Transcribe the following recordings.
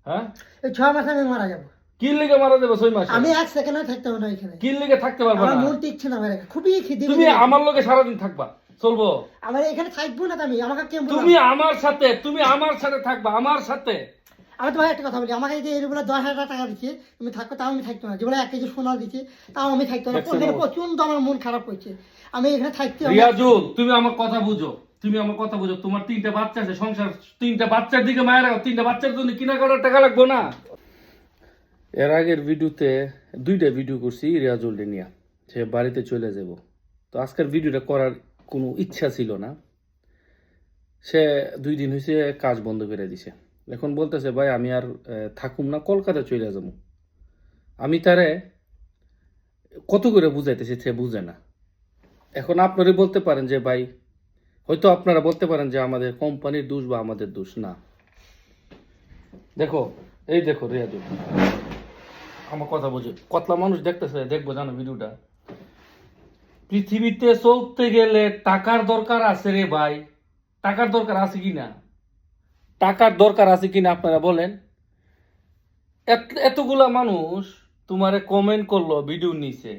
হ্যাঁ, এই 6 মাসে আমি মারা যাবো। কি লিগে মারা যাবে 6 মাসে? আমি এক সেকেন্ডও থাকতে পারবো না এখানে। কি লিগে থাকতে পারবে আমার না? মন টিকছে না, আমার খুবই খিদে তুমি পেয়েছে। আমার লগে সারাদিন থাকবা, চলবো? আমার এখানে থাকবো না, আমি আমাকে কেমন তুমি আমার সাথে থাকবা, আমার সাথে। আমি তোমার একটা কথা বলি, আমাকে যে এরগুলো 10,000 টাকা দিচ্ছে, তুমি থাকো, তাও আমি থাকতো না। যেগুলো 1 কেজি সোনা দিচ্ছে, তাও আমি থাকতো না। প্রচন্ড আমার মন খারাপ করছে, আমি এখানে থাকতে। রিয়াজুল, তুমি আমার কথা বুঝো, তোমার 3টা বাচ্চা আছে, সংসার 3টা বাচ্চার দিকে মায়ের রাখো। 3টা বাচ্চার জন্য কিনা করার টাকা লাগবে না? এর আগের ভিডিওতে 2টা ভিডিও করছি রিয়াজুল নিয়া, সে বাড়িতে চলে যাব। তো আজকের ভিডিওটা করার কোনো ইচ্ছা ছিল না। সে 2 দিন হয়েছে কাজ বন্ধ করে দিছে। এখন বলতেছে ভাই আমি আর থাকুম না, কলকাতা চলে যাবো। আমি তারে কত করে বুঝাইতেছি, সে বুঝে না। এখন আপনারা বলতে পারেন যে ভাই, হয়তো আপনারা বলতে পারেন যে আমাদের কোম্পানির দোষ বা আমাদের দোষ না। দেখো, এই দেখো রিয়াজুল, আমার কথা বুঝো। কতলা মানুষ দেখতেছে, দেখবো জানো ভিডিওটা। পৃথিবীতে চলতে গেলে টাকার দরকার আছে রে ভাই। টাকার দরকার আছে কিনা? টাকার দরকার আছে কিনা আপনারা বলেন। এতগুলা মানুষ তোমারে কমেন্ট করলো ভিডিও নিচে,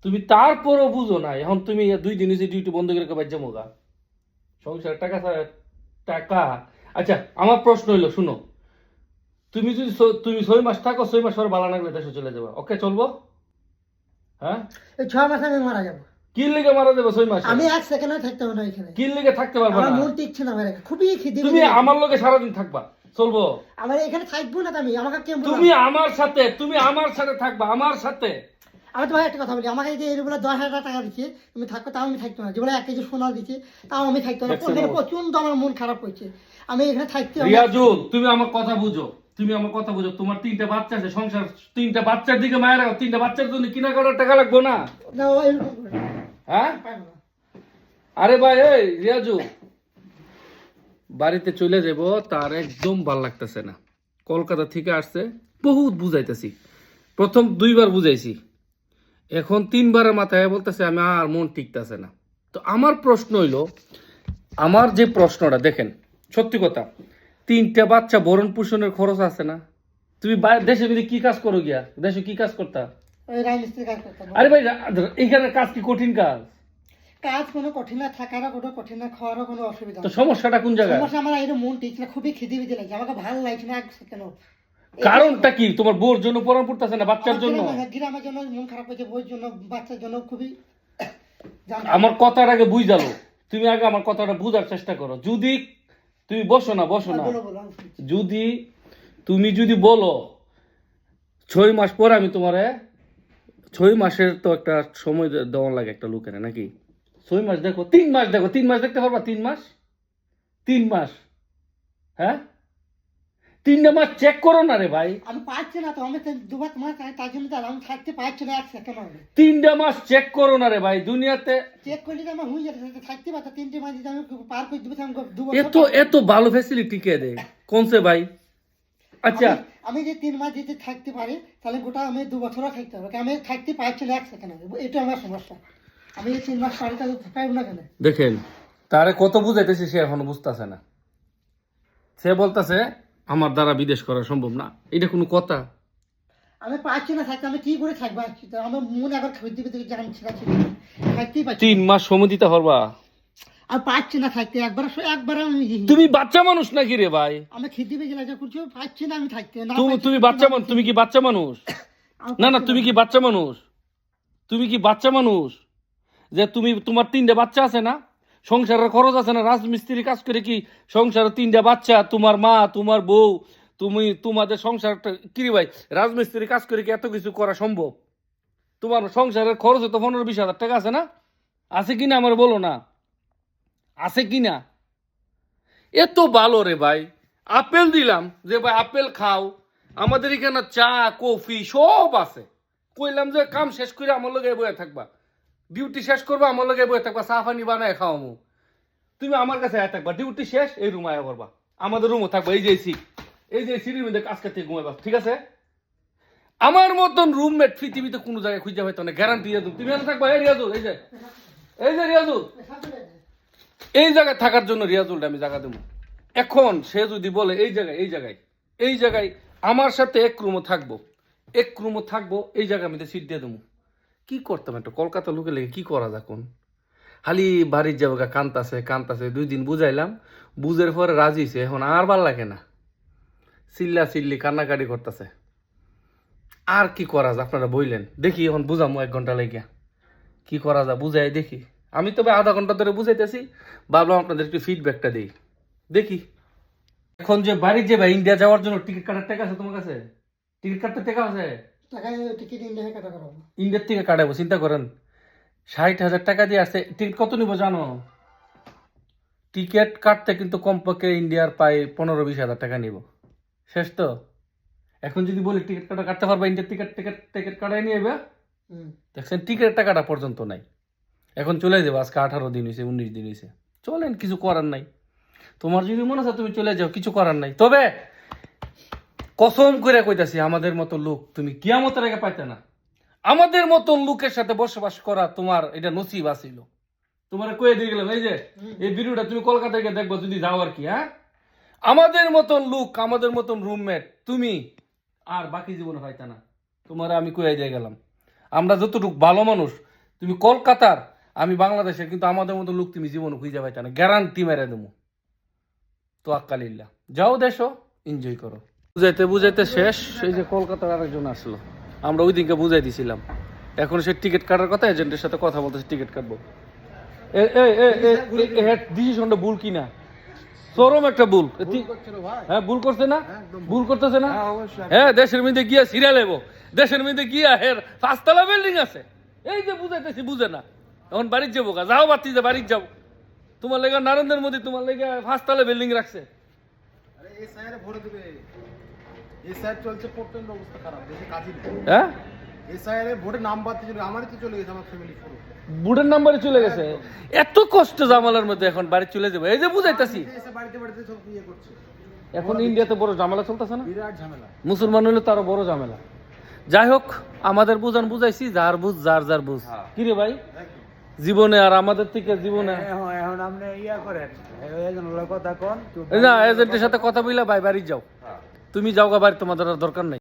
তুমি তারপরও বুঝো না। এখন তুমি 2 দিন হয়েছে ডিউটি বন্ধ করে বাজ্যা মোগা সংসার টাকা ছাড়া টাকা। আচ্ছা, আমার প্রশ্ন হইলো, শুনো, তুমি যদি তুমি 6 মাস থাকো, 6 মাস পরে ভালো লাগলে দেশে চলে যাবে, ওকে চলবো? হ্যাঁ, এই 6 মাসে আমি মারা যাবো। কি লিগে মারা যাবে 6 মাস? আমি এক সেকেন্ডও থাকতে পারবো না এখানে। কি লিগে থাকতে পারবে আমার না? মন টিকছে না, আমার খুবই খিদে তুমি পেয়েছে। আমার লগে সারাদিন থাকবা, চলবো? আমার এখানে থাকবো না, আমি আমাকে কেমন তুমি আমার সাথে থাকবা, আমার সাথে। আমি তোমার একটা কথা বলি, আমাকে যে এরগুলো 10,000 টাকা দিচ্ছে, তুমি থাকো, তাও আমি থাকতো না। যেগুলো 1 কেজি সোনা দিচ্ছে, তাও আমি থাকতো না। প্রচন্ড আমার মন খারাপ করছে, আমি এখানে থাকতে। রিয়াজুল, তুমি আমার কথা বুঝো, তোমার 3টা বাচ্চা আছে, সংসার 3টা বাচ্চার দিকে মায়ের রাখো। 3টা বাচ্চার জন্য কিনা করার টাকা লাগবে না? না, এরকম করে না। হ্যাঁ, পারবো না। আরে ভাই, এই রিয়াজুল, বাড়িতে চলে যাব, তার একদম ভাল লাগতেছে না। কলকাতা থেকে আসছে, বহুত বুঝাইতেছি, প্রথম 2বার বুঝাইছি, এখন 3বারের মাথায় বলতেছে আমি আর মন টিকতেছে না। তো আমার প্রশ্ন হইলো, আমার যে প্রশ্নটা দেখেন, সত্যি কথা, 3টা বাচ্চা ভরণ পোষণের খরচ আছে না? তুমি দেশে যদি কি কাজ করো গিয়া, দেশে কি কাজ করতা? ওই রাজমিস্ত্রির কাজ করতাম। আরে ভাই, এইখানে কাজ কি কঠিন কাজ? কাজ কোনো কঠিন না, থাকারও কোনো কঠিন না, খাওয়ারও কোনো অসুবিধা তো নেই। সমস্যাটা কোন জায়গায়? সমস্যা আমার এর মন টিকছে না, খুবই খিদে বিদে লাগছে, আমাকে ভালো লাগছে না কেন। কারণটা কি? তোমার বউর জন্য পড়া পড়তেছে না, বাচ্চার জন্য? গ্রামের জন্য মন খারাপ হয়েছে, বইয়ের জন্য, বাচ্চার জন্য খুবই। আমার কথার আগে বুঝালো, তুমি আগে আমার কথাটা বুঝার চেষ্টা করো। যদি তুমি বসো না, বলো বলো, আমি শুনছি। যদি বলো 6 মাস পর আমি তোমারে, 6 মাসের তো একটা সময় দেওয়া লাগে একটা লোকের, নাকি? 6 মাস দেখো, 3 মাস দেখো, 3 মাস দেখতে পারবা? 3 মাস, হ্যাঁ, 3টা মাস চেক করো না রে ভাই। আমি পাচ্ছি না তো, আমি দুবার তোমার তার জন্য তো আমি থাকতে পারছি না এক সেকেন্ড হবে। 3টা মাস চেক করো না রে ভাই, দুনিয়াতে চেক করলে তো আমার হয়ে যেতে, থাকতে পারতো। 3টে মাস যদি আমি পার করে দেবো, আমি এত ভালো ফ্যাসিলিটি কে দেয় কোনসে ভাই? আচ্ছা, আমি যে 3 মাস যদি থাকতে পারি, তাহলে গোটা আমি 2 বছরও থাকতে হবে। আমি থাকতে পারছি না এক সেকেন্ড হবে, এটা আমার সমস্যা। আমি এই 3 মাস পারি, তাহলে পারবো না কেন? দেখেন, তারে কত বুঝাইতেছি, সে এখনো বুঝতেছে না। সে বলতেছে আমার দ্বারা বিদেশ করা সম্ভব না। এটা কোনো কথা? আমি পারছি না থাকতে, আমি কি করে থাকবো? আমার মন একবার খেতে পেতে জানছি না, থাকতেই পারছি 3 মাস সময় দিতে পারবা? আমি পারছি না থাকতে, একবার আমি তুমি বাচ্চা মানুষ নাকি রে ভাই? আমি খেতে পেয়ে গেলে করছি, পারছি না আমি থাকতে না। তুমি বাচ্চা মানুষ? তুমি কি বাচ্চা মানুষ? না, তুমি কি বাচ্চা মানুষ? যে তোমার 3টা বাচ্চা আছে না, সংসারের খরচ আছে না, রাজমিস্ত্রি কাজ করে কি সংসারের 3টা বাচ্চা, তোমার মা, তোমার বউ, তোমাদের সংসারটা কি রে ভাই, রাজমিস্ত্রি কাজ করে কি এত কিছু করা সম্ভব? তোমার সংসারের খরচ তো 15-20 হাজার টাকা আছে না? আছে কিনা আমার বলো না, আছে কিনা? এত ভালো রে ভাই, আপেল দিলাম যে ভাই আপেল খাও, আমাদের এখানে চা কফি সব আছে। কইলাম যে কাম শেষ করে আমার লগে বয়ে থাকবা, ডিউটি শেষ করবা, আমার লগে বয়ে থাকবা, চা পানি বানায় খাওয়ামু। তুমি আমার কাছে আয় থাকবা, ডিউটি শেষ এই রুমে আয়া করবা, আমাদের রুমও থাকবা। এই যে সিঁড়ির মধ্যে কাজ করতে ঘুমাইবা, ঠিক আছে? আমার মতন রুমমেট পৃথিবীতে কোনো জায়গায় খুঁজে পাইতো না, গ্যারান্টি দিয়ে তুমি এখানে থাকবা। এই রিয়াজুল, এই যে রিয়াজুল, এই জায়গায় থাকার জন্য রিয়াজুলটা আমি জায়গা দেবো। এখন সে যদি বলে এই জায়গায় এই জায়গায় আমার সাথে এক রুমও থাকবো এই জায়গায় আমি সিট দিয়ে দেবো। কি করতাম একটা কলকাতা লোকে লেগে কি করা যাক কোন খালি বাড়ির যাবো কান্তাছে 2 দিন বুঝাইলাম, বুঝের পরে রাজিছে, এখন আর ভাল লাগে না, চিল্লি কান্নাকাটি করতেছে। আর কি করা যায় আপনারা বললেন, দেখি এখন বুঝামো 1 ঘন্টা লাগিয়া কি করা যায় বুঝাই দেখি। আমি তবে আধা ঘন্টা ধরে বুঝাইতেছি, ভাবলাম আপনাদের একটু ফিডব্যাকটা দিই, দেখি। এখন যে বাড়ি যে ভাই ইন্ডিয়া যাওয়ার জন্য টিকিট কাটার টাকা আছে তোমার কাছে? টিকিট কাটতে টাকা আছে? টাকা টিকিট ইন্ডিয়া কাটা করাবো, ইন্ডিয়ার থেকে কাটাবো, চিন্তা করেন 60,000 টাকা দিয়ে আসছে। টিকিট কত নিবো জানো? টিকিট কাটতে কিন্তু কমপক্ষে ইন্ডিয়ার প্রায় 15-20 হাজার টাকা নিব। শেষ তো। এখন যদি বলি টিকিট কাটতে পারবা, ইন্ডিয়ার টিকিট কাটাই নিয়ে যাবে, দেখছেন টিকিটের টাকাটা পর্যন্ত নাই। এখন চলে যাবো, আজকে 18 দিন হয়েছে, 19 দিন হয়েছে, চলেন, কিছু করার নাই। তোমার যদি মনে হয় তুমি চলে যাও, কিছু করার নাই। তবে কসম করে কইতাছি, আমাদের মতো লোক তুমি কিয়ামতের আগে পাইতে না। আমাদের মতো লোকের সাথে বসবাস করা তোমার এটা নসিব আছিল। তোমার কয়ে দিয়ে গেলাম, এই যে এই ভিডিওটা তুমি কলকাতায় গিয়ে দেখবো যদি যাও আর কি। হ্যাঁ, আমাদের মতন লোক, আমাদের মতন রুমমেট তুমি আর বাকি জীবনে পাইতে না। তোমার আমি কয়ে দিয়ে গেলাম, আমরা যতটুকু ভালো মানুষ, তুমি কলকাতার আমি বাংলাদেশের, কিন্তু আমাদের মতো লোক তুমি জীবনে খুঁজে পাইতে না, গ্যারান্টি মেরে দেবো। তো আক্কালিল্লা, যাও দেশো, এনজয় করো। বুঝাইতে শেষ। এই যে কলকাতার আরেকজন আসলো, আমরা ওই দিনকে বুঝাই দিছিলাম, এখন সে টিকিট কাটার কথা, এজেন্টের সাথে কথা বলতেছে টিকিট কাটবো। ডিসিশনটা ভুল কিনা, চরম একটা ভুল। হ্যাঁ, ভুল করছে না? ভুল করতেছে না? হ্যাঁ, দেশের মধ্যে গিয়া সিরিয়াল এবো, দেশের মধ্যে গিয়া হের 5 তলা বিল্ডিং আছে, এই যে বুঝাইতেছি বুঝে না। এখন বাড়ির যাবো, যাও বাতি যে বাড়ির যাও, তোমার লেগে নারেন্দ্র মোদী তোমার লেগে 5 তলা বিল্ডিং রাখছে। হ্যাঁ, বুড়ের নাম্বারে চলে গেছে, এত কষ্ট জামালার মধ্যে এখন বাড়ি চলে যাবে। এই যে বুঝাইতাছি, এখন ইন্ডিয়াতে বড় ঝামেলা চলতেছে না, মুসলমান হলে তারও বড় ঝামেলা। যাই হোক, আমাদের বুঝাইছি, যার বুঝ যার বুঝ। কি রে ভাই, জীবনে আর আমাদের থেকে জীবনে না, এজেন্টের সাথে কথা বললে ভাই বাড়ি যাও, তুমি যাও গা বাড়ি, তোমাদের আর দরকার নেই।